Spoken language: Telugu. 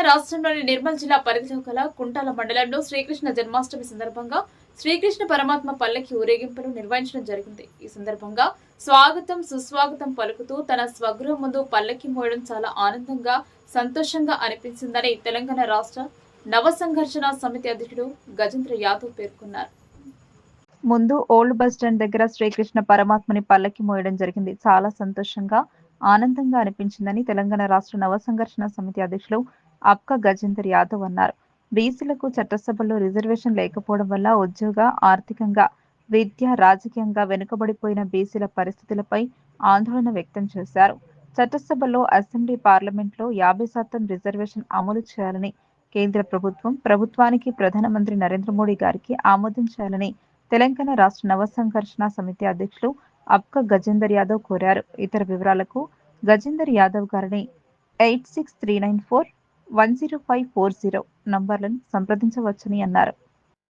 రాష్ట్రంలోని నిర్మల్ జిల్లా పరిధిలో గల కుంటాల మండలంలో శ్రీకృష్ణ జన్మాష్టమి సందర్భంగా శ్రీకృష్ణ పరమాత్మ పల్లకి ఊరేగింపులు నిర్వహించడం జరిగింది. ఈ సందర్భంగా స్వాగతం సుస్వాగతం పలుకుతూ తన స్వగృహం ముందు పల్లకి మోయడం చాలా ఆనందంగా సంతోషంగా అనిపించిందని తెలంగాణ రాష్ట్ర నవ సంఘర్షణ సమితి అధ్యక్షుడు గజేంద్ర యాదవ్ పేర్కొన్నారు. ముందు ఓల్డ్ బస్ స్టాండ్ దగ్గర శ్రీకృష్ణ పరమాత్మని పల్లకి మోయడం జరిగింది. చాలా సంతోషంగా ఆనందంగా అనిపించిందని తెలంగాణ రాష్ట్ర నవ సంఘర్షణ సమితి అధ్యక్షులు అబ్కా గజేందర్ యాదవ్ అన్నారు. బీసీలకు చట్టసభల్లో రిజర్వేషన్ లేకపోవడం వల్ల ఉద్యోగ, ఆర్థికంగా, విద్య, రాజకీయంగా వెనుకబడిపోయిన బీసీల పరిస్థితులపై ఆందోళన వ్యక్తం చేశారు. చట్టసభల్లో, అసెంబ్లీ, పార్లమెంట్లో 50% రిజర్వేషన్ అమలు చేయాలని కేంద్ర ప్రభుత్వానికి ప్రధానమంత్రి నరేంద్ర మోడీ గారికి ఆమోదించాలని తెలంగాణ రాష్ట్ర నవ సంఘర్షణ సమితి అధ్యక్షులు అబ్కా గజేందర్ యాదవ్ కోరారు. ఇతర వివరాలకు గజేందర్ యాదవ్ గారిని 8639410540 నంబర్లను సంప్రదించవచ్చని అన్నారు.